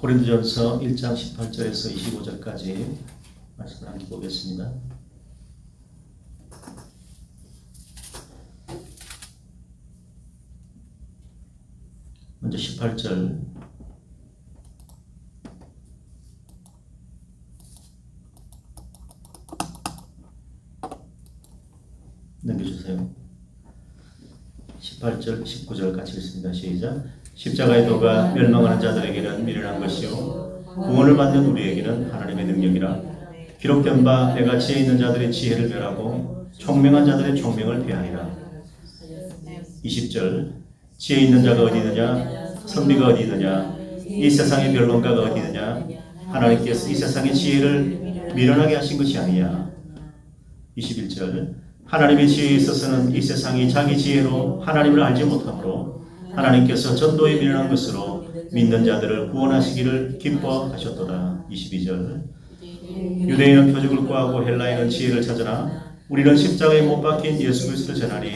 고린도전서 1장 18절에서 25절까지 말씀을 함께 보겠습니다. 먼저 18절 넘겨주세요. 18절, 19절 같이 읽습니다. 시작. 십자가의 도가 멸망하는 자들에게는 미련한 것이요 구원을 받는 우리에게는 하나님의 능력이라. 기록된 바 내가 지혜 있는 자들의 지혜를 멸하고 총명한 자들의 총명을 폐하리라. 20절 지혜 있는 자가 어디 있느냐 선비가 어디 있느냐 이 세상의 변론가가 어디 있느냐 하나님께서 이 세상의 지혜를 미련하게 하신 것이 아니냐. 21절 하나님의 지혜에 있어서는 이 세상이 자기 지혜로 하나님을 알지 못하므로 하나님께서 전도에 미련한 것으로 믿는 자들을 구원하시기를 기뻐하셨도다. 22절 유대인은 표적을 구하고 헬라인은 지혜를 찾으나 우리는 십자가에 못 박힌 예수 그리스도를 전하니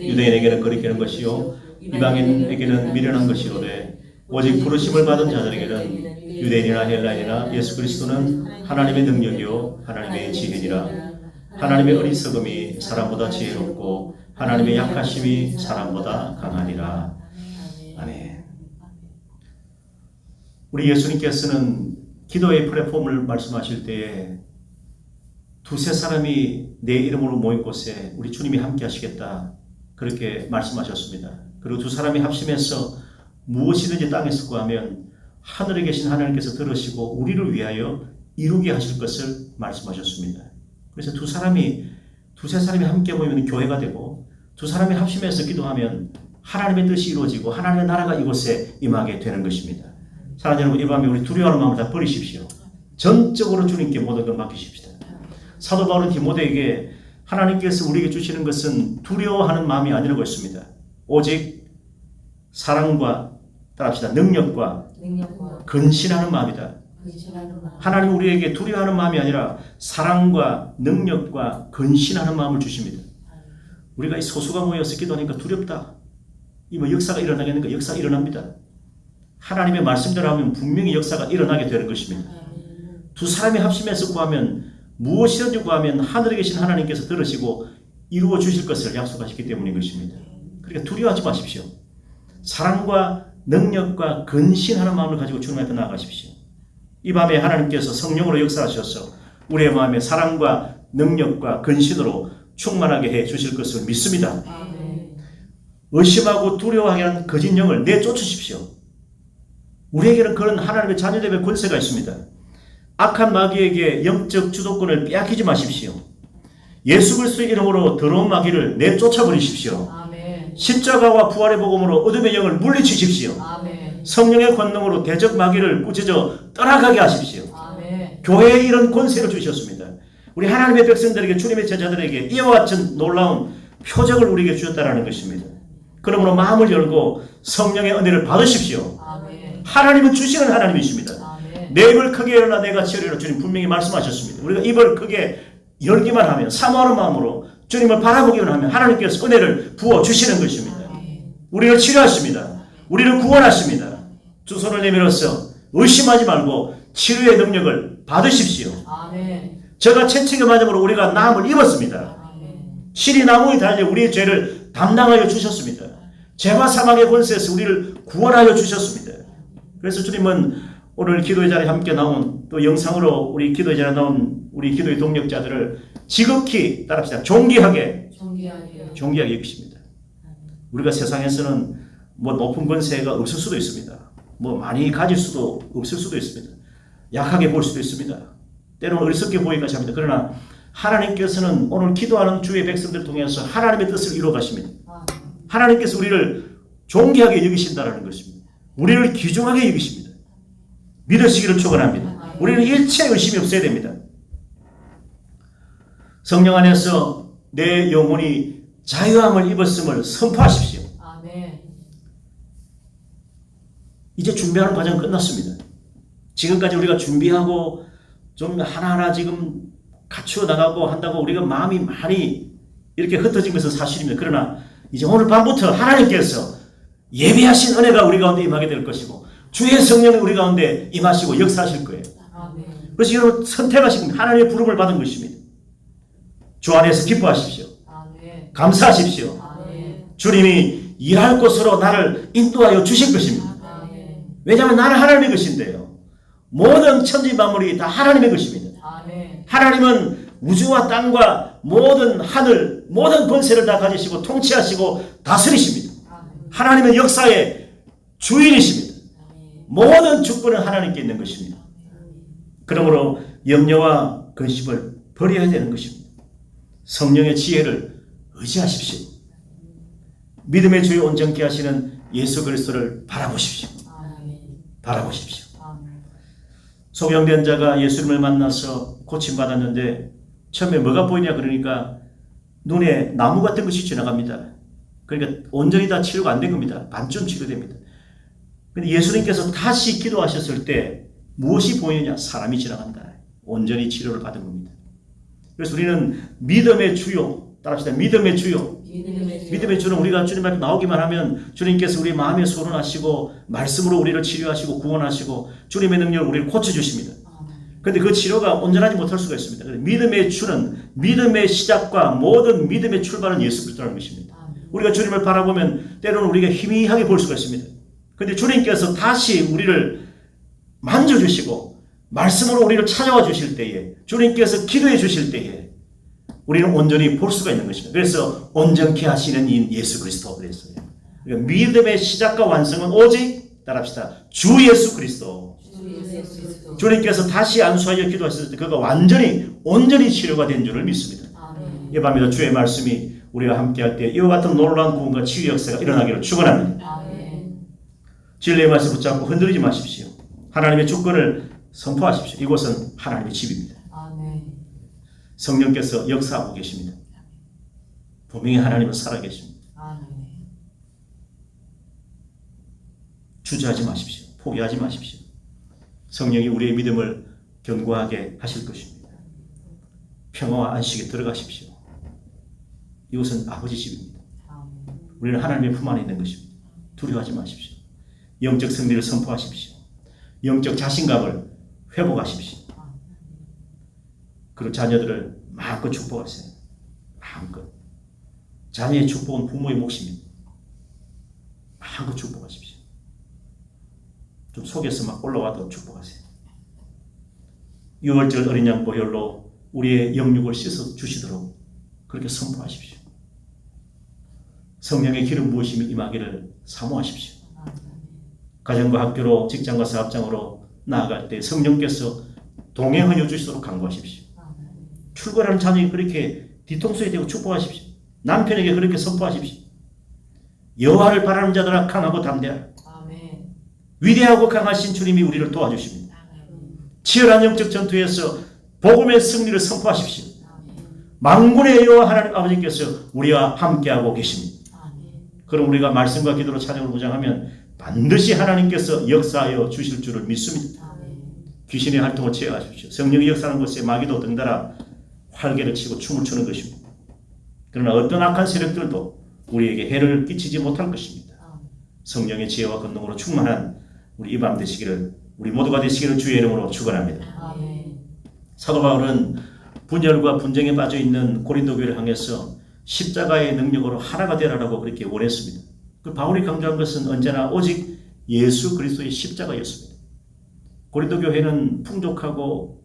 유대인에게는 거리끼는 것이요 이방인에게는 미련한 것이로되 오직 부르심을 받은 자들에게는 유대인이나 헬라인이나 예수 그리스도는 하나님의 능력이요 하나님의 지혜니라. 하나님의 어리석음이 사람보다 지혜롭고 하나님의 약하심이 사람보다 강하니라. 아멘. 우리 예수님께서는 기도의 플랫폼을 말씀하실 때에 두세 사람이 내 이름으로 모인 곳에 우리 주님이 함께 하시겠다 그렇게 말씀하셨습니다. 그리고 두 사람이 합심해서 무엇이든지 땅에서 구하면 하늘에 계신 하나님께서 들으시고 우리를 위하여 이루게 하실 것을 말씀하셨습니다. 그래서 두세 사람이 함께 모이면 교회가 되고 두 사람이 합심해서 기도하면 하나님의 뜻이 이루어지고 하나님의 나라가 이곳에 임하게 되는 것입니다. 사랑하는 여러분, 이 밤에 우리 두려워하는 마음을 다 버리십시오. 전적으로 주님께 모든 걸 맡기십시다. 사도 바울은 디모데에게 하나님께서 우리에게 주시는 것은 두려워하는 마음이 아니라고 했습니다. 오직 사랑과 따라합시다. 능력과 근신하는 마음이다. 하나님 우리에게 두려워하는 마음이 아니라 사랑과 능력과 근신하는 마음을 주십니다. 우리가 이 소수가 모여서 기도하니까 두렵다. 이 뭐 역사가 일어나겠는가? 역사가 일어납니다. 하나님의 말씀대로 하면 분명히 역사가 일어나게 되는 것입니다. 두 사람이 합심해서 구하면 무엇이든지 구하면 하늘에 계신 하나님께서 들으시고 이루어 주실 것을 약속하셨기 때문인 것입니다. 그러니까 두려워하지 마십시오. 사랑과 능력과 근신하는 마음을 가지고 주님 앞에 나아가십시오. 이 밤에 하나님께서 성령으로 역사하셔서 우리의 마음에 사랑과 능력과 근신으로 충만하게 해 주실 것을 믿습니다. 의심하고 두려워하게 하는 거짓 영을 내쫓으십시오. 우리에게는 그런 하나님의 자녀됨의 권세가 있습니다. 악한 마귀에게 영적 주도권을 빼앗기지 마십시오. 예수 그리스도의 이름으로 더러운 마귀를 내쫓아버리십시오. 십자가와 부활의 복음으로 어둠의 영을 물리치십시오. 성령의 권능으로 대적 마귀를 꾸짖어 떠나가게 하십시오. 교회에 이런 권세를 주셨습니다. 우리 하나님의 백성들에게 주님의 제자들에게 이와 같은 놀라운 표적을 우리에게 주셨다는 것입니다. 그러므로 마음을 열고 성령의 은혜를 받으십시오. 하나님은 주시는 하나님이십니다. 내 입을 크게 열라 내가 치리라 주님 분명히 말씀하셨습니다. 우리가 입을 크게 열기만 하면 사모하는 마음으로 주님을 바라보기만 하면 하나님께서 은혜를 부어주시는 것입니다. 우리를 치료하십니다. 우리를 구원하십니다. 두 손을 내밀어서 의심하지 말고 치료의 능력을 받으십시오. 저가 채찍의 맞음으로 우리가 나음을 입었습니다. 실이 나무에 달려 우리의 죄를 담당하여 주셨습니다. 죄와 사망의 권세에서 우리를 구원하여 주셨습니다. 그래서 주님은 오늘 기도의 자리에 함께 나온 또 영상으로 우리 기도의 자리에 나온 우리 기도의 동력자들을 지극히 따라합시다. 존귀하게 여기십니다. 우리가 세상에서는 뭐 높은 권세가 없을 수도 있습니다. 뭐 많이 가질 수도 없을 수도 있습니다. 약하게 볼 수도 있습니다. 때로는 어리석게 보이기까지 합니다. 그러나 하나님께서는 오늘 기도하는 주의 백성들을 통해서 하나님의 뜻을 이루어 가십니다. 하나님께서 우리를 존귀하게 여기신다는 것입니다. 우리를 귀중하게 여기십니다. 믿으시기를 축원합니다. 우리는 일체 의심이 없어야 됩니다. 성령 안에서 내 영혼이 자유함을 입었음을 선포하십시오. 이제 준비하는 과정은 끝났습니다. 지금까지 우리가 준비하고 좀 하나하나 지금 갖추어 나가고 한다고 우리가 마음이 많이 이렇게 흩어진 것은 사실입니다. 그러나 이제 오늘 밤부터 하나님께서 예비하신 은혜가 우리 가운데 임하게 될 것이고 주의 성령이 우리 가운데 임하시고 역사하실 거예요. 아멘. 그래서 여러분 선택하신 겁니다. 하나님의 부름을 받은 것입니다. 주 안에서 기뻐하십시오. 아멘. 감사하십시오. 아멘. 주님이 일할 곳으로 나를 인도하여 주실 것입니다. 아멘. 왜냐하면 나는 하나님의 것인데요. 모든 천지 만물이 다 하나님의 것입니다. 아멘. 하나님은 우주와 땅과 모든 하늘, 모든 권세를 다 가지시고 통치하시고 다스리십니다. 아멘. 하나님은 역사의 주인이십니다. 모든 주권은 하나님께 있는 것입니다. 그러므로 염려와 근심을 버려야 되는 것입니다. 성령의 지혜를 의지하십시오. 믿음의 주에 온전케 하시는 예수 그리스도를 바라보십시오. 아멘. 바라보십시오. 아멘. 소경된 자가 예수님을 만나서 고침받았는데 처음에 뭐가 보이냐 그러니까 눈에 나무 같은 것이 지나갑니다. 그러니까 온전히 다 치료가 안 된 겁니다. 반쯤 치료됩니다. 근데 예수님께서 다시 기도하셨을 때 무엇이 보이느냐? 사람이 지나간다. 온전히 치료를 받은 겁니다. 그래서 우리는 믿음의 주요, 따라합시다. 믿음의 주요. 믿음의 주는 우리가 주님 앞에 나오기만 하면 주님께서 우리 마음에 소원하시고 말씀으로 우리를 치료하시고 구원하시고 주님의 능력으로 우리를 고쳐주십니다. 그런데 그 치료가 온전하지 못할 수가 있습니다. 믿음의 주는 믿음의 시작과 모든 믿음의 출발은 예수 그리스도라는 것입니다. 우리가 주님을 바라보면 때로는 우리가 희미하게 볼 수가 있습니다. 그런데 주님께서 다시 우리를 만져주시고 말씀으로 우리를 찾아와 주실 때에 주님께서 기도해 주실 때에 우리는 온전히 볼 수가 있는 것입니다. 그래서 온전케 하시는 이 예수 그리스도 그랬어요. 그러니까 믿음의 시작과 완성은 오직 따라합시다. 주 예수 그리스도. 주님께서 다시 안수하여 기도하셨을 때 그가 온전히 치료가 된 줄을 믿습니다. 이 밤에도 주의 말씀이 우리와 함께할 때 이와 같은 놀라운 구원과 치유 역사가 일어나기를 축원합니다. 진리의 말씀 붙잡고 흔들리지 마십시오. 하나님의 주권을 선포하십시오. 이곳은 하나님의 집입니다. 성령께서 역사하고 계십니다. 분명히 하나님은 살아계십니다. 주저하지 마십시오. 포기하지 마십시오. 성령이 우리의 믿음을 견고하게 하실 것입니다. 평화와 안식에 들어가십시오. 이곳은 아버지 집입니다. 우리는 하나님의 품 안에 있는 것입니다. 두려워하지 마십시오. 영적 승리를 선포하십시오. 영적 자신감을 회복하십시오. 그리고 자녀들을 마음껏 축복하세요. 마음껏. 자녀의 축복은 부모의 몫입니다. 마음껏 축복하십시오. 좀 속에서 막 올라와도 축복하세요. 6월절 어린 양 보혈로 우리의 영육을 씻어 주시도록 그렇게 선포하십시오. 성령의 기름 부으심이 임하기를 사모하십시오. 가정과 학교로 직장과 사업장으로 나아갈 때 성령께서 동행하여 주시도록 간구하십시오. 출근하는 자녀에게 그렇게 뒤통수에 대고 축복하십시오. 남편에게 그렇게 선포하십시오. 여호와를 바라는 자들아 강하고 담대하라. 위대하고 강하신 주님이 우리를 도와주십니다. 치열한 영적 전투에서 복음의 승리를 선포하십시오. 만군의 여호와 하나님 아버지께서 우리와 함께하고 계십니다. 그럼 우리가 말씀과 기도로 찬양을 무장하면 반드시 하나님께서 역사하여 주실 줄을 믿습니다. 귀신의 활동을 제어하십시오. 성령이 역사하는 곳에 마귀도 덩달아 활개를 치고 춤을 추는 것입니다. 그러나 어떤 악한 세력들도 우리에게 해를 끼치지 못할 것입니다. 성령의 지혜와 권능으로 충만한 우리 이 밤 되시기를, 우리 모두가 되시기를 주의 이름으로 축원합니다. 사도 바울은 분열과 분쟁에 빠져 있는 고린도 교회를 향해서 십자가의 능력으로 하나가 되라라고 그렇게 원했습니다. 그 바울이 강조한 것은 언제나 오직 예수 그리스도의 십자가였습니다. 고린도 교회는 풍족하고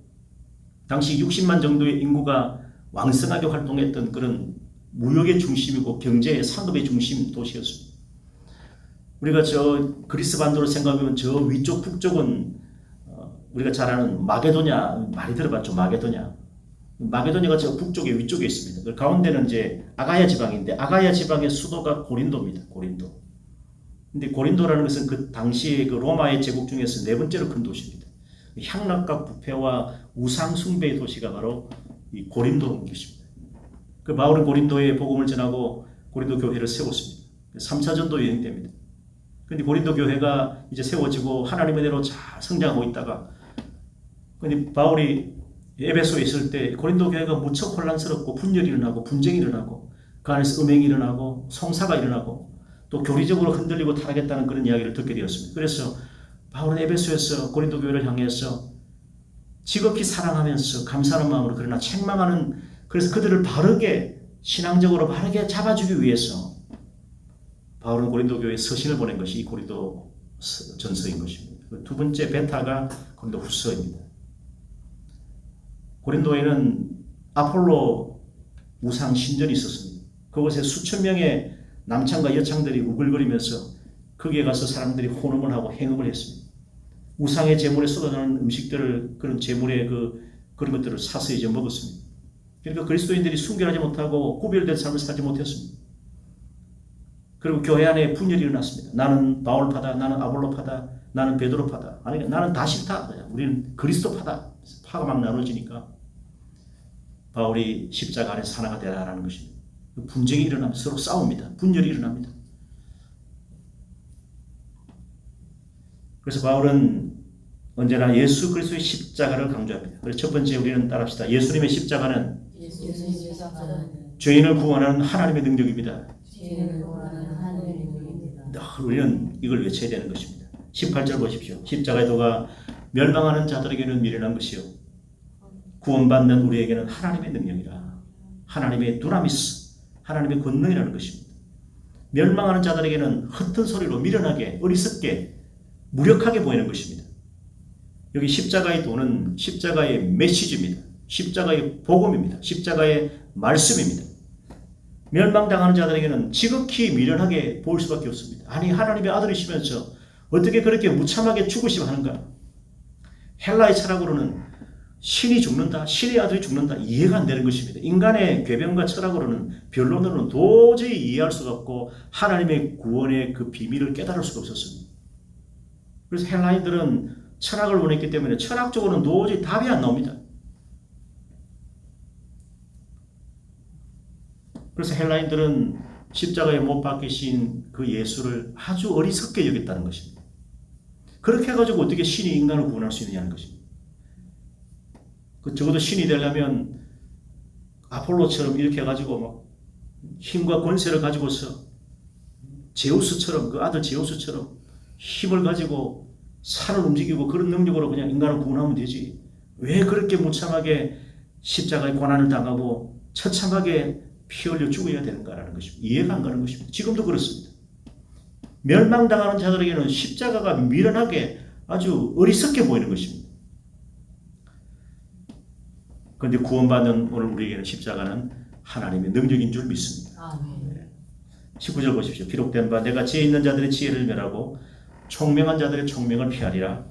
당시 60만 정도의 인구가 왕성하게 활동했던 그런 무역의 중심이고 경제의 상업의 중심 도시였습니다. 우리가 저 그리스 반도를 생각하면 저 위쪽 북쪽은 우리가 잘 아는 마게도냐, 많이 들어봤죠. 마게도냐가 저 북쪽에 위쪽에 있습니다. 그 가운데는 이제 아가야 지방인데 아가야 지방의 수도가 고린도입니다. 고린도. 근데 고린도라는 것은 그 당시의 그 로마의 제국 중에서 네 번째로 큰 도시입니다. 향락과 부패와 우상 숭배의 도시가 바로 이 고린도인 것입니다. 그 바울은 고린도에 복음을 전하고 고린도 교회를 세웠습니다. 3차 전도 여행 때입니다. 근데 고린도 교회가 이제 세워지고 하나님의 대로 잘 성장하고 있다가 근데 바울이 에베소에 있을 때 고린도 교회가 무척 혼란스럽고 분열이 일어나고 분쟁이 일어나고 그 안에서 음행이 일어나고 성사가 일어나고 또 교리적으로 흔들리고 타락했다는 그런 이야기를 듣게 되었습니다. 그래서 바울은 에베소에서 고린도 교회를 향해서 지극히 사랑하면서 감사하는 마음으로 그러나 책망하는, 그래서 그들을 바르게 신앙적으로 바르게 잡아주기 위해서 바울은 고린도 교회에 서신을 보낸 것이 이 고린도 전서인 것입니다. 두 번째 베타가 고린도 후서입니다. 고린도에는 아폴로 우상 신전이 있었습니다. 그곳에 수천 명의 남창과 여창들이 우글거리면서 거기에 가서 사람들이 혼음을 하고 행음을 했습니다. 우상의 제물에 쏟아지는 음식들을, 그런 제물의 그런 것들을 사서 이제 먹었습니다. 그러니까 그리스도인들이 순결하지 못하고 구별된 삶을 살지 못했습니다. 그리고 교회 안에 분열이 일어났습니다. 나는 바울파다, 나는 아볼로파다, 나는 베드로파다, 아니 나는 다 싫다, 우리는 그리스도파다. 파가 막 나눠지니까 바울이 십자가 안에서 하나가 되라라는 것입니다. 분쟁이 일어나면 서로 싸웁니다. 분열이 일어납니다. 그래서 바울은 언제나 예수 그리스도의 십자가를 강조합니다. 그래서 첫 번째 우리는 따라합시다. 예수님의 십자가는 죄인을 구원하는 하나님의 능력입니다. 우리는 이걸 외쳐야 되는 것입니다. 18절 보십시오. 십자가의 도가 멸망하는 자들에게는 미련한 것이요 구원받는 우리에게는 하나님의 능력이라. 하나님의 두나미스, 하나님의 권능이라는 것입니다. 멸망하는 자들에게는 흩은 소리로 미련하게, 어리석게, 무력하게 보이는 것입니다. 여기 십자가의 도는 십자가의 메시지입니다. 십자가의 복음입니다. 십자가의 말씀입니다. 멸망당하는 자들에게는 지극히 미련하게 보일 수밖에 없습니다. 아니 하나님의 아들이시면서 어떻게 그렇게 무참하게 죽으시면 하는가? 헬라의 철학으로는 신이 죽는다, 신의 아들이 죽는다, 이해가 안 되는 것입니다. 인간의 궤변과 철학으로는, 변론으로는 도저히 이해할 수가 없고 하나님의 구원의 그 비밀을 깨달을 수가 없었습니다. 그래서 헬라인들은 철학을 원했기 때문에 철학적으로는 도저히 답이 안 나옵니다. 그래서 헬라인들은 십자가에 못 박히신 그 예수를 아주 어리석게 여겼다는 것입니다. 그렇게 해가지고 어떻게 신이 인간을 구원할 수 있느냐는 것입니다. 적어도 신이 되려면 아폴로처럼 이렇게 해가지고 막 힘과 권세를 가지고서 제우스처럼, 그 아들 제우스처럼 힘을 가지고 산을 움직이고 그런 능력으로 그냥 인간을 구원하면 되지. 왜 그렇게 무참하게 십자가의 고난을 당하고 처참하게 피 흘려 죽어야 되는가라는 것입니다. 이해가 안 가는 것입니다. 지금도 그렇습니다. 멸망당하는 자들에게는 십자가가 미련하게 아주 어리석게 보이는 것입니다. 그런데 구원받는 오늘 우리에게는 십자가는 하나님의 능력인 줄 믿습니다. 19절 보십시오. 기록된 바 내가 지혜 있는 자들의 지혜를 멸하고 총명한 자들의 총명을 피하리라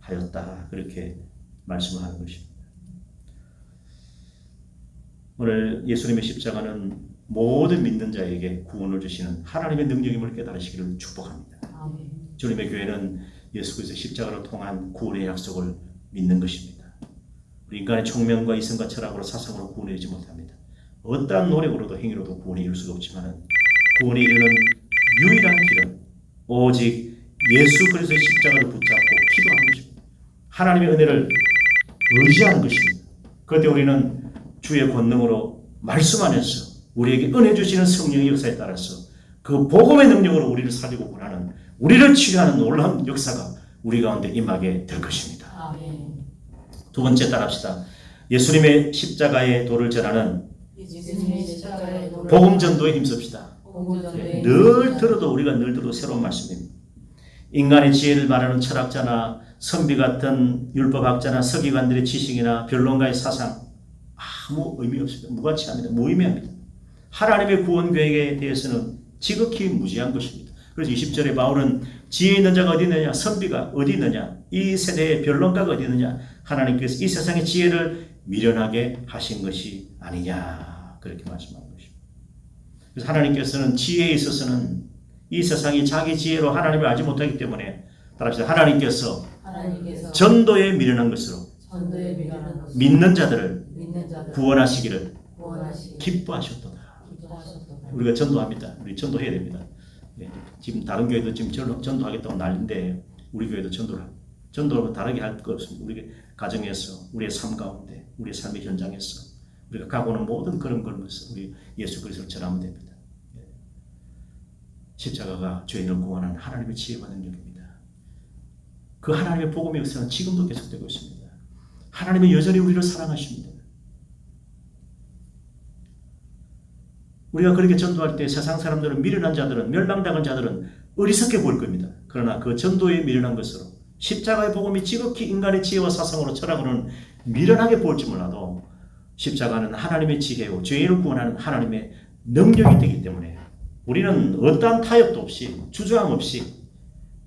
하였다. 그렇게 말씀을 하는 것입니다. 오늘 예수님의 십자가는 모든 믿는 자에게 구원을 주시는 하나님의 능력임을 깨달으시기를 축복합니다. 주님의 교회는 예수 그리스도의 십자가로 통한 구원의 약속을 믿는 것입니다. 우리 인간의 총명과 이성과 철학으로 사상으로 구원을 이루지 못합니다. 어떠한 노력으로도 행위로도 구원이 이룰 수가 없지만 구원에 이르는 유일한 길은 오직 예수 그리스도의 십자가를 붙잡고 기도하는 것입니다. 하나님의 은혜를 의지하는 것입니다. 그때 우리는 주의 권능으로 말씀 안에서 우리에게 은혜 주시는 성령의 역사에 따라서 그 복음의 능력으로 우리를 살리고 구원하는, 우리를 치료하는 놀라운 역사가 우리 가운데 임하게 될 것입니다. 두 번째 따라합시다. 예수님의 십자가의 도를 전하는 복음 전도에 힘씁시다. 늘 들어도 우리가 늘 들어도 새로운 말씀입니다. 인간의 지혜를 말하는 철학자나 선비 같은 율법학자나 서기관들의 지식이나 변론가의 사상 아무 의미 없습니다. 무가치합니다. 무의미합니다. 하나님의 구원 계획에 대해서는 지극히 무지한 것입니다. 그래서 20절에 바울은 지혜 있는 자가 어디 있느냐, 선비가 어디 있느냐, 이 세대의 변론가가 어디 있느냐, 하나님께서 이 세상의 지혜를 미련하게 하신 것이 아니냐, 그렇게 말씀하는 것입니다. 그래서 하나님께서는 지혜에 있어서는 이 세상이 자기 지혜로 하나님을 알지 못하기 때문에 따라서 하나님께서 전도에 미련한 것으로 믿는 자들을 구원하시기를 기뻐하셨도다. 우리가 전도합니다. 우리 전도해야 됩니다. 지금 다른 교회도 지금 전도하겠다고 난리인데 우리 교회도 전도를 다르게 할 거 없습니다. 우리 가정에서, 우리의 삶 가운데, 우리의 삶의 현장에서 우리가 가고 오는 모든 그런 걸면서 우리 예수 그리스도를 전하면 됩니다. 십자가가 죄인을 구원하는 하나님의 지혜와 능력입니다. 그 하나님의 복음의 역사는 지금도 계속되고 있습니다. 하나님은 여전히 우리를 사랑하십니다. 우리가 그렇게 전도할 때 세상 사람들은 미련한 자들은 멸망당한 자들은 어리석게 보일 겁니다. 그러나 그 전도에 미련한 것으로 십자가의 복음이 지극히 인간의 지혜와 사성으로 철학으로는 미련하게 보일지 몰라도 십자가는 하나님의 지혜요 죄인을 구원하는 하나님의 능력이 되기 때문에 우리는 어떠한 타협도 없이 주저함 없이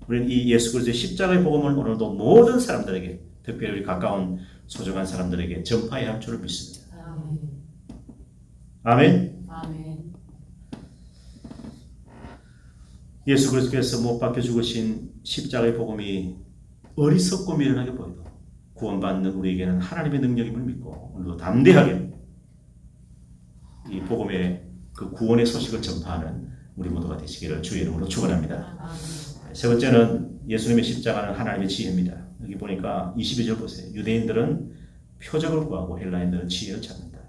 우리는 이 예수 그리스도의 십자가의 복음을 오늘도 모든 사람들에게 특별히 우리 가까운 소중한 사람들에게 전파해야 할 줄을 믿습니다. 아멘. 아멘. 예수 그리스도께서 못 박혀 죽으신 십자가의 복음이 어리석고 미련하게 보여도 구원받는 우리에게는 하나님의 능력임을 믿고 오늘도 담대하게 이 복음의 그 구원의 소식을 전파하는 우리 모두가 되시기를 주의 이름으로 축원합니다. 세 번째는 예수님의 십자가는 하나님의 지혜입니다. 여기 보니까 22절 보세요. 유대인들은 표적을 구하고 헬라인들은 지혜를 찾는다.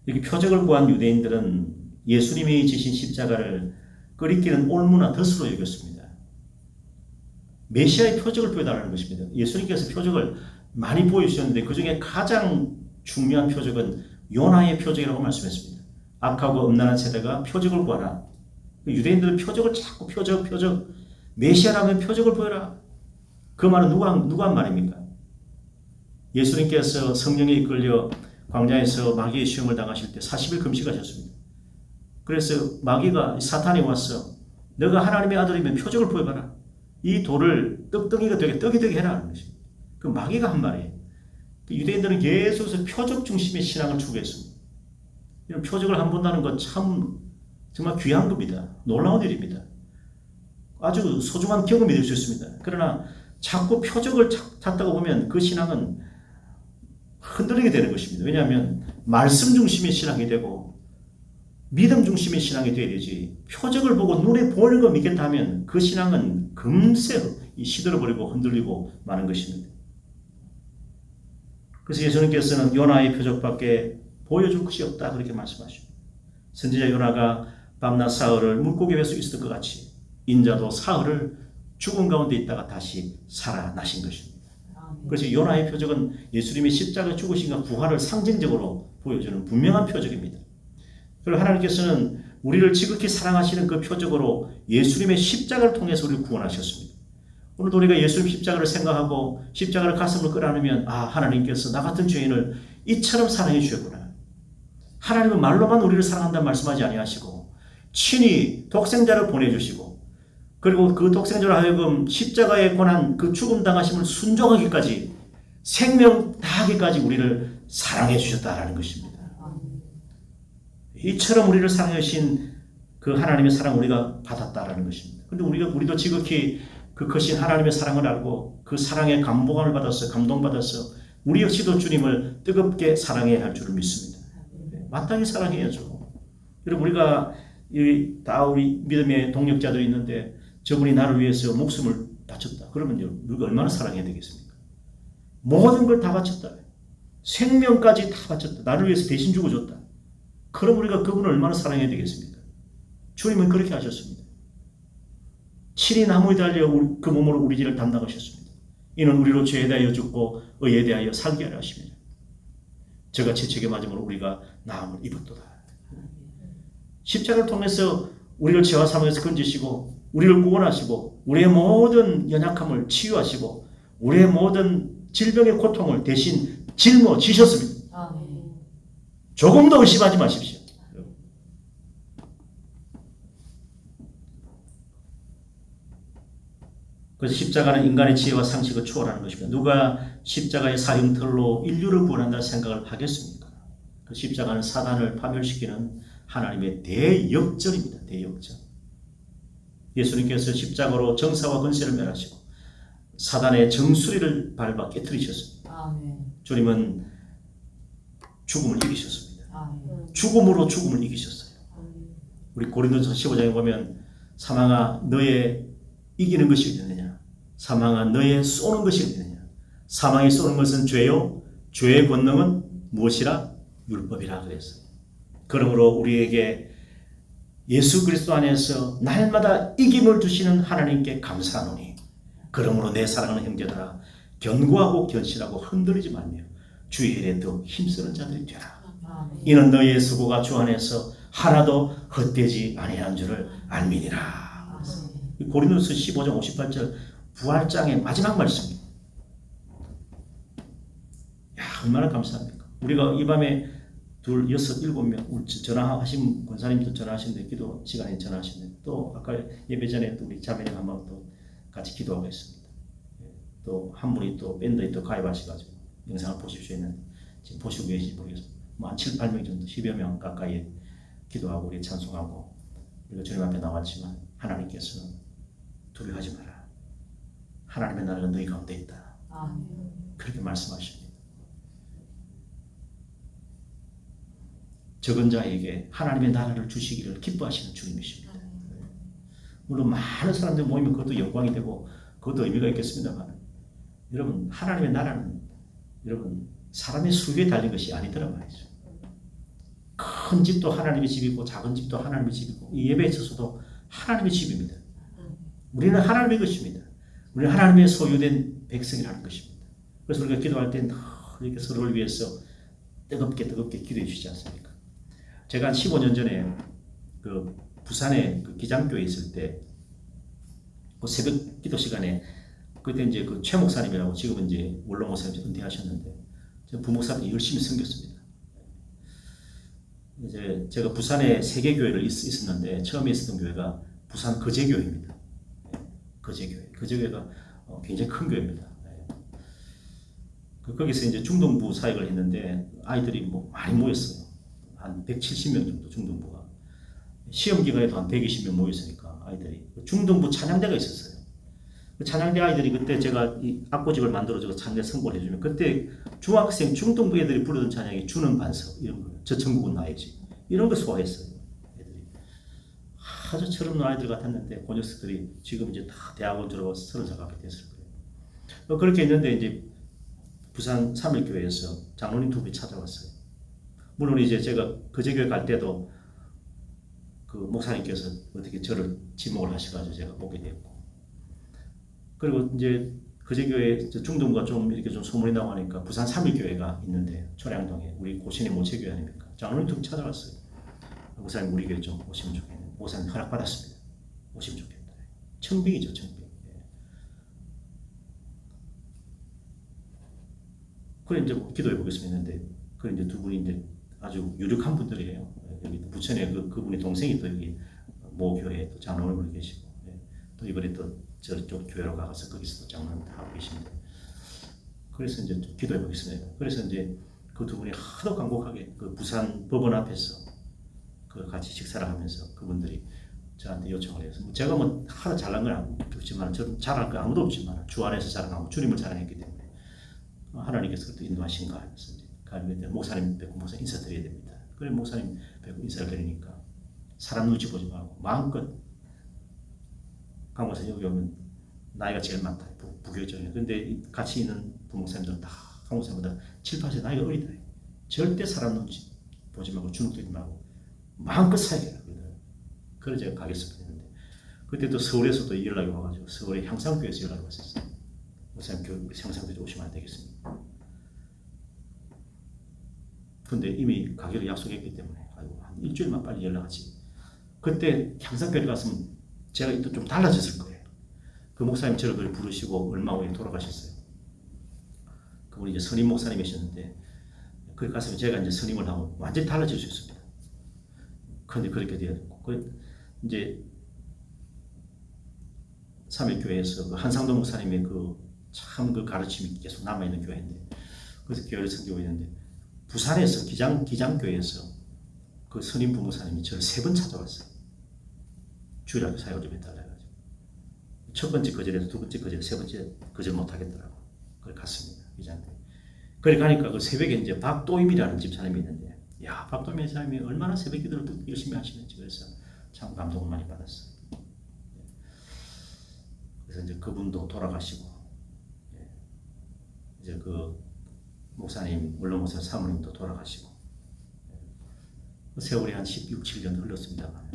여기 표적을 구한 유대인들은 예수님이 지신 십자가를 끄리끼는 올무나 덫으로 여겼습니다. 메시아의 표적을 보여달라는 것입니다. 예수님께서 표적을 많이 보여주셨는데 그 중에 가장 중요한 표적은 요나의 표적이라고 말씀했습니다. 악하고 음란한 세대가 표적을 구하라. 유대인들은 표적을 자꾸 표적 메시아라면 표적을 보여라. 그 말은 누가 한 말입니까? 예수님께서 성령에 이끌려 광야에서 마귀의 시험을 당하실 때 40일 금식하셨습니다. 그래서 마귀가 사탄이 와서 너가 하나님의 아들이면 표적을 보여봐라. 이 돌을 떡덩이가 되게 떡이 되게 해라 하는 것입니다. 그 마귀가 한 말이에요. 유대인들은 계속해서 표적 중심의 신앙을 추구했습니다. 이런 표적을 한 본다는 건 참 정말 귀한 겁니다. 놀라운 일입니다. 아주 소중한 경험이 될 수 있습니다. 그러나 자꾸 표적을 찾다가 보면 그 신앙은 흔들리게 되는 것입니다. 왜냐하면 말씀 중심의 신앙이 되고 믿음 중심의 신앙이 되어야 되지 표적을 보고 눈에 보이는 거 믿겠다 하면 그 신앙은 금세 시들어버리고 흔들리고 마는 것입니다. 그래서 예수님께서는 요나의 표적밖에 보여줄 것이 없다 그렇게 말씀하십니다. 선지자 요나가 밤낮 사흘을 물고기 뱃속에 있었던 것 같이 인자도 사흘을 죽음 가운데 있다가 다시 살아나신 것입니다. 그래서 요나의 표적은 예수님이 십자가 죽으신과 부활을 상징적으로 보여주는 분명한 표적입니다. 그리고 하나님께서는 우리를 지극히 사랑하시는 그 표적으로 예수님의 십자가를 통해서 우리를 구원하셨습니다. 오늘도 우리가 예수님 십자가를 생각하고 십자가를 가슴으로 끌어안으면 하나님께서 나 같은 죄인을 이처럼 사랑해 주셨구나. 하나님은 말로만 우리를 사랑한다는 말씀하지 아니하시고 친히 독생자를 보내주시고 그리고 그 독생자로 하여금 십자가에 관한 그 죽음 당하심을 순종하기까지 생명 다하기까지 우리를 사랑해 주셨다라는 것입니다. 이처럼 우리를 사랑해 주신 그 하나님의 사랑을 우리가 받았다라는 것입니다. 그런데 우리도 지극히 그 크신 하나님의 사랑을 알고 그 사랑에 감동받아서 우리 역시도 주님을 뜨겁게 사랑해야 할 줄을 믿습니다. 마땅히 사랑해야죠. 여러분 우리가 다 우리 믿음의 동력자들이 있는데 저분이 나를 위해서 목숨을 바쳤다. 그러면 우리가 얼마나 사랑해야 되겠습니까? 모든 걸 다 바쳤다. 생명까지 다 바쳤다. 나를 위해서 대신 죽어줬다. 그럼 우리가 그분을 얼마나 사랑해야 되겠습니까? 주님은 그렇게 하셨습니다. 친히 나무에 달려 그 몸으로 우리 죄를 담당하셨습니다. 이는 우리로 죄에 대하여 죽고 의에 대하여 살게 하려 하십니다. 저같이 책에 맞음으로 우리가 나음을 입었도다. 십자가를 통해서 우리를 죄와 사망에서 건지시고 우리를 구원하시고 우리의 모든 연약함을 치유하시고 우리의 모든 질병의 고통을 대신 짊어지셨습니다. 조금도 의심하지 마십시오. 그래서 십자가는 인간의 지혜와 상식을 초월하는 것입니다. 누가 십자가의 사형틀로 인류를 구원한다는 생각을 하겠습니까? 그 십자가는 사단을 파멸시키는 하나님의 대역전입니다. 대역전. 예수님께서 십자가로 정사와 권세를 멸하시고 사단의 정수리를 밟아 깨뜨리셨습니다. 아멘. 주님은 죽음을 이기셨습니다. 아멘. 죽음으로 죽음을 이기셨어요. 우리 고린도전서 15장에 보면 사망아 너의 이기는 것이 어디느냐? 사망아 너의 쏘는 것이 어디느냐? 사망이 쏘는 것은 죄요. 죄의 권능은 무엇이라? 율법이라 그랬어요. 그러므로 우리에게 예수 그리스도 안에서 날마다 이김을 주시는 하나님께 감사하노니 그러므로 내 사랑하는 형제들아 견고하고 견실하고 흔들리지 말며 주의 일에 더 힘쓰는 자들이 되라. 이는 너희의 수고가 주 안에서 하나도 헛되지 아니한 줄을 알미니라. 고린도서 15장 58절 부활장의 마지막 말씀입니다. 야, 얼마나 감사합니까? 우리가 이 밤에 2, 6, 7명 전화하신 권사님도 전화하시는데 기도 시간에 전화하시는데 또 아까 예배 전에 또 우리 자매님 한 번 또 같이 기도하고 있습니다. 또 한 분이 또 밴드에 또 가입하셔가지고 영상을 보십시오 했는데 지금 보시고 계신지 모르겠습니다. 한 7, 8명 정도 10여 명 가까이 기도하고 우리 찬송하고 우리가 주님 앞에 나왔지만 하나님께서는 두려워하지 마라. 하나님의 나라가 너희 가운데 있다. 그렇게 말씀하십니다. 적은 자에게 하나님의 나라를 주시기를 기뻐하시는 주님이십니다. 물론 많은 사람들 모이면 그것도 영광이 되고 그것도 의미가 있겠습니다만 여러분 하나님의 나라는 여러분 사람의 수에 달린 것이 아니더라 말이죠. 큰 집도 하나님의 집이고 작은 집도 하나님의 집이고 이 예배에 있어서도 하나님의 집입니다. 우리는 하나님의 것입니다. 우리는 하나님의 소유된 백성이라는 것입니다. 그래서 우리가 기도할 때 이렇게 서로를 위해서 뜨겁게 기도해 주시지 않습니까? 제가 한 15년 전에 그 부산에 그 기장교에 있을 때 그 새벽 기도 시간에 그때 이제 그 최 목사님이라고 지금은 이제 원로 목사님 은퇴하셨는데 부목사님이 열심히 섬겼습니다. 이제 제가 부산에 3개 교회를 있었는데 처음에 있었던 교회가 부산 거제교회입니다. 거제교회. 거제교회가 굉장히 큰 교회입니다. 거기서 이제 중동부 사역을 했는데 아이들이 뭐 많이 모였어요. 한 170명 정도 중동부가. 시험 기간에도 한 120명 모였으니까 아이들이. 중동부 찬양대가 있었어요. 그 찬양대 아이들이 그때 제가 이 악보집을 만들어줘서 찬양대 선고를 해주면 그때 중학생 중동부 애들이 부르던 찬양이 주는 반석 이런 거. 저 천국은 나의 집. 이런 거 소화했어요. 애들이. 아주 철없는 아이들 같았는데 그 녀석들이 지금 이제 다 대학원 졸업해서 30살 가까이 됐을 거예요. 그렇게 있는데 이제 부산 3일교회에서 장로님 2분이 찾아왔어요. 물론 이제 제가 거제교회 갈 때도 그 목사님께서 어떻게 저를 지목을 하셔가지고 제가 오게 됐고, 그리고 이제 거제교회 중동부가 좀 이렇게 좀 소문이 나고 하니까 부산 3일교회가 있는데 초량동에 우리 고신의 모체교회 아닙니까? 장로님 2분 찾아왔어요. 목사님 우리 교회 좀 오시면 좋겠네. 목사님 허락 받았습니다. 오시면 좋겠다. 청빙이죠, 청빙. 그래 이제 기도해 보겠습니다 했는데, 그래 이제 2분이 이제 아주 유력한 분들이에요. 여기 부천에 그분의 동생이 또 여기 모 교회에 또 장로님으로 계시고, 또 이번에 또 저쪽 교회로 가서 거기서 또 장로님 하고 계신데, 그래서 이제 좀 기도해 보겠습니다. 그래서 이제 그 2분이 하도 간곡하게 그 부산 법원 앞에서 그 같이 식사를 하면서 그분들이 저한테 요청을 해서 제가 뭐 하나 잘난 건 없지만 저는 잘할 거 아무도 없지만 주 안에서 자랑하고 주님을 자랑했기 때문에 하나님께서 또 인도하신가 하면서 가는데 목사님 뵙고 목사님 인사드려야 됩니다. 그래 목사님 뵙고 인사를 드리니까 사람 눈치 보지 말고 마음껏 강 목사님 여기 오면 나이가 제일 많다. 부교적이에요. 근데 같이 있는 부목사님들은 다 강 목사님보다 7, 8세 나이가 어리다. 절대 사람 눈치 보지 말고 주눅들지 말고 마음껏 살게라. 그래서 제가 가겠습니다 했는데, 그때 또 서울에서도 연락이 와가지고 서울의 향상교회에서 연락이 왔었어요. 목사님 교회 향상교회 오시면 안 되겠습니까? 근데 이미 가기로 약속했기 때문에 아이고 한 일주일만 빨리 연락하지. 그때 향상교회 갔으면 제가 또 좀 달라졌을 거예요. 그 목사님 저를 부르시고 얼마 후에 돌아가셨어요. 그분이 이제 선임 목사님이셨는데, 거기 갔으면 제가 이제 선임을 하고 완전히 달라질 수 있습니다. 근데 그렇게 되었고, 이제 3일교회에서 그 한상도 목사님의 참 그 가르침이 계속 남아있는 교회인데, 그래서 교회를 섬기고 있는데, 부산에서 기장교회에서 그 선임 부목사님이 저를 3번 찾아왔어요. 주일학교 사역을 좀 해달라 해가지고. 첫 번째 거절에서 두 번째 거절, 세 번째 거절 못하겠더라고. 그걸 갔습니다. 기장교회. 그래 가니까 그 새벽에 이제 박도임이라는 집사님이 있는데, 야, 박도임 집사님이 얼마나 새벽 기도를 열심히 하시는지, 그래서 참 감동을 많이 받았어요. 그래서 이제 그분도 돌아가시고, 이제 그 목사님, 원로 목사 사모님도 돌아가시고, 세월이 한 16, 7년 흘렀습니다만,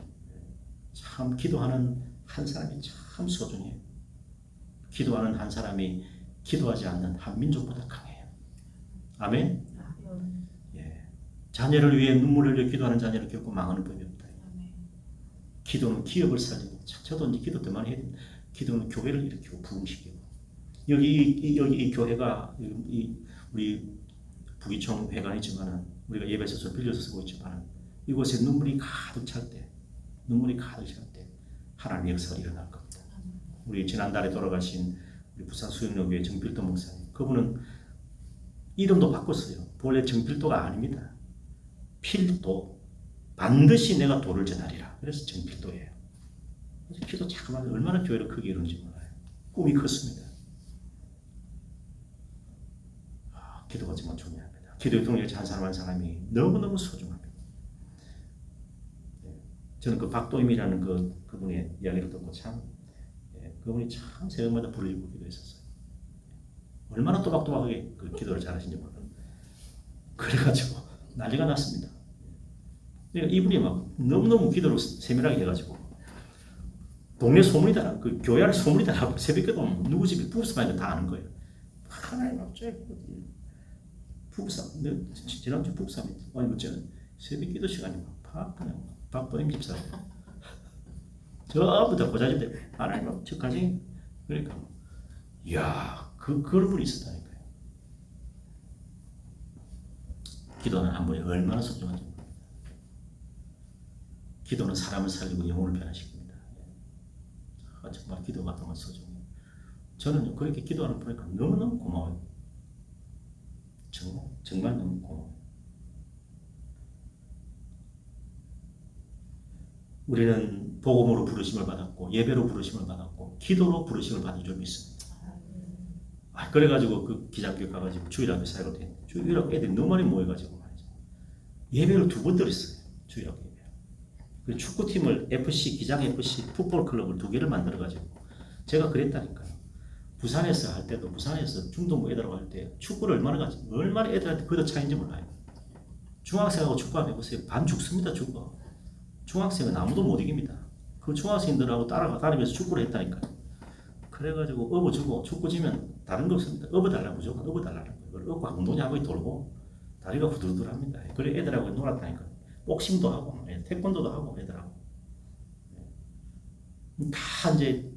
참 기도하는 한 사람이 참 소중해요. 기도하는 한 사람이 기도하지 않는 한 민족보다 강해요. 아멘. 예. 자녀를 위해 눈물을 흘려 기도하는 자녀를 결코 망하는 법이 없다. 기도는 기업을 살리고, 저도 이제 기도 때 많이 해야 됩니다. 기도는 교회를 일으키고 부흥시키고, 여기 이 교회가 우리 부기총 회관이지만은 우리가 예배에서 좀 빌려서 쓰고 있지만은 이곳에 눈물이 가득 찰 때 하나님의 역사가 일어날 겁니다. 우리 지난달에 돌아가신 우리 부산 수영여교회 정필도 목사님, 그분은 이름도 바꿨어요. 본래 정필도가 아닙니다. 필도, 반드시 내가 도를 전하리라. 그래서 정필도예요. 그래서 기도 잠깐만 얼마나 교회를 크게 이루는지 몰라요. 꿈이 컸습니다. 기도가 정말 중요합니다. 기도의 동력이 한 사람 한 사람이 너무너무 소중합니다. 저는 그 박도임이라는 그분의 이야기를 듣고 참, 그분이 참 새벽마다 부르짖고 기도했었어요. 얼마나 또박또박하게 그 기도를 잘하신지 몰라요. 그래가지고 난리가 났습니다. 그러니까 이분이 막 너무너무 기도를 세밀하게 해가지고 동네 소문이 다, 그 교회 안에 소문이 다 나고 새벽에도 누구 집에 부부싸움이 다 아는 거예요. 하나님 갑자기 부부싸움, 지난주 부부싸움이 아니 어쩌면 새벽 기도 시간이 막 그냥 박도임 집사 전부 다 고자집대 하나님 저까지 그러니까 이야 그런 분이 있었다니까요. 기도는 한 번에 얼마나 소중한지 모릅니다. 기도는 사람을 살리고 영혼을 변화시킵니다. 정말 기도가 정말 소중해요. 저는 그렇게 기도하는 보니까 너무너무 고마워요. 정말 너무 고마워요. 우리는 복음으로 부르심을 받았고 예배로 부르심을 받았고 기도로 부르심을 받은 줄 믿습니다. 그래가지고 그 기장교회 가가지고 주일학교 사역을 했는데 주일학교 애들이 너무 많이 모여가지고 말이죠. 예배를 2번 드렸어요. 주일학교 예배. 그 축구팀을 FC, 기장 FC 풋볼 클럽을 2개를 만들어가지고 제가 그랬다니까요. 부산에서 할 때도 부산에서 중동부 애들하고 할 때 축구를 얼마나 애들한테 걷어 차인지 몰라요. 중학생하고 축구하면 해보세요. 반 죽습니다. 축구. 중학생은 아무도 못 이깁니다. 그 중학생들하고 따라다니면서 축구를 했다니까요. 그래가지고 업어 주고 축구 지면 다른 거 없습니다. 업어 달라 무조건 업어 달라는 거예요. 그걸 업고 엉덩이 한 번에 돌고 다리가 후들후들합니다. 그래 애들하고 놀았다니까요. 복싱도 하고 태권도도 하고 애들하고 다 이제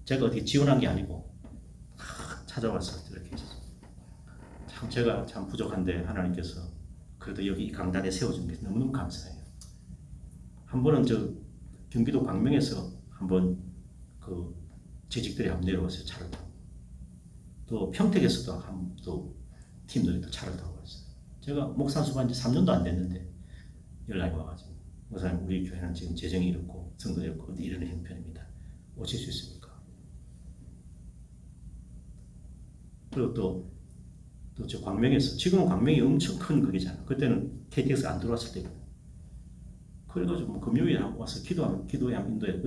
제가 어떻게 지원한 게 아니고 찾아와서 이렇게 해서 참 제가 참 부족한데 하나님께서 그래도 여기 이 강단에 세워준 게 너무너무 감사해요. 한 번은 저 경기도 광명에서 한번 그 재직들이 한번 내려와서 차를 타고 또 평택에서도 또 팀들이 또 차를 타고 왔어요. 제가 목사 수반 지 3년도 안 됐는데 연락이 와가지고 목사님 우리 교회는 지금 재정이 이렇고 성도 이렇고 어디 이러는 형편입니다. 오실 수 있습니까? 그리고 또 저 광명에서 지금은 광명이 엄청 큰 거기잖아요. 그때는 KTX 안 들어왔을 때거든요. 그래가지고 뭐 금요일에 하고 와서 기도하면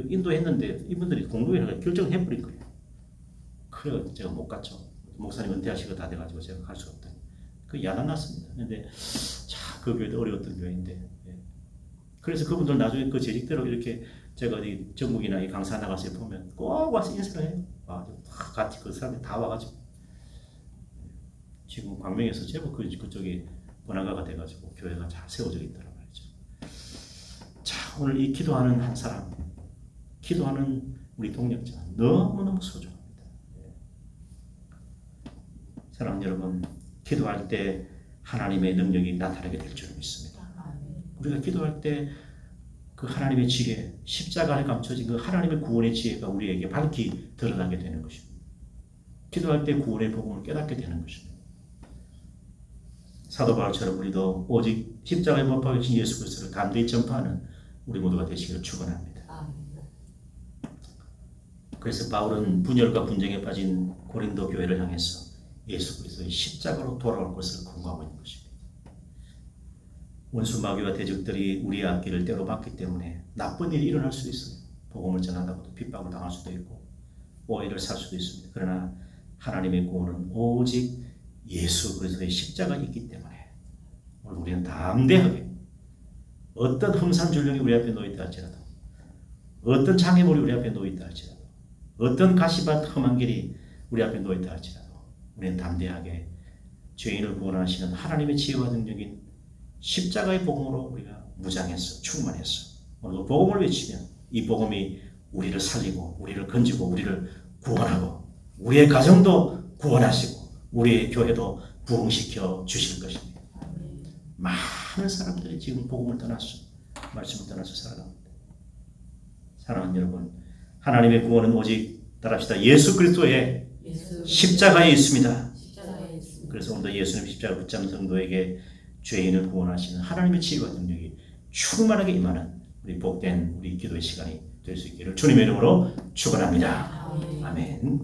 인도했는데 이분들이 공동회의를 결정을 해버린 거예요. 그래서 제가 못 갔죠. 목사님 은퇴하시고 다 돼가지고 제가 갈 수 없다. 그 야단 났습니다. 근데 그 교회도 어려웠던 교회인데 그래서 그분들 나중에 그 재직대로 이렇게 제가 어디 전국이나 이 강사 나가서 보면 꼭 와서 인사를 해요. 와가지고 다 같이 그 사람이 다 와가지고 지금 광명에서 제법 그쪽이 번화가가 돼가지고 교회가 잘 세워져 있더라 말이죠. 자, 오늘 이 기도하는 한 사람, 기도하는 우리 동력자 너무너무 소중합니다. 사랑하는 여러분, 기도할 때 하나님의 능력이 나타나게 될 줄 믿습니다. 우리가 기도할 때 그 하나님의 지혜, 십자가 안에 감춰진 그 하나님의 구원의 지혜가 우리에게 밝히 드러나게 되는 것입니다. 기도할 때 구원의 복음을 깨닫게 되는 것입니다. 사도 바울처럼 우리도 오직 십자가에 못 박히신 예수 그리스도를 담대히 전파하는 우리 모두가 되시기를 축원합니다. 그래서 바울은 분열과 분쟁에 빠진 고린도 교회를 향해서 예수 그리스도의 십자가로 돌아올 것을 권고하고 있는 것입니다. 원수 마귀와 대적들이 우리의 앞길을 때로 막기 때문에 나쁜 일이 일어날 수도 있어요. 복음을 전하다고도 핍박을 당할 수도 있고 오해를 살 수도 있습니다. 그러나 하나님의 구원은 오직 예수 그리스도의 십자가가 있기 때문에 오늘 우리는 담대하게 어떤 험산줄령이 우리 앞에 놓여있다 할지라도 어떤 장애물이 우리 앞에 놓여있다 할지라도 어떤 가시밭 험한 길이 우리 앞에 놓였다 할지라도 우리는 담대하게 죄인을 구원하시는 하나님의 지혜와 능력인 십자가의 복음으로 우리가 무장해서 충만해서 오늘도 복음을 외치면 이 복음이 우리를 살리고 우리를 건지고 우리를 구원하고 우리의 가정도 구원하시고 우리의 교회도 부흥시켜 주실 것입니다. 많은 사람들이 지금 복음을 떠나서 말씀을 떠나서 살아갑니다. 사랑하는 여러분, 하나님의 구원은 오직 따라합시다. 예수 그리스도의 십자가에 있습니다. 그래서 오늘도 예수님 십자가 붙잡은 성도에게 죄인을 구원하시는 하나님의 지혜와 능력이 충만하게 임하는 우리 복된 우리 기도의 시간이 될 수 있기를 주님의 이름으로 축원합니다. 아멘.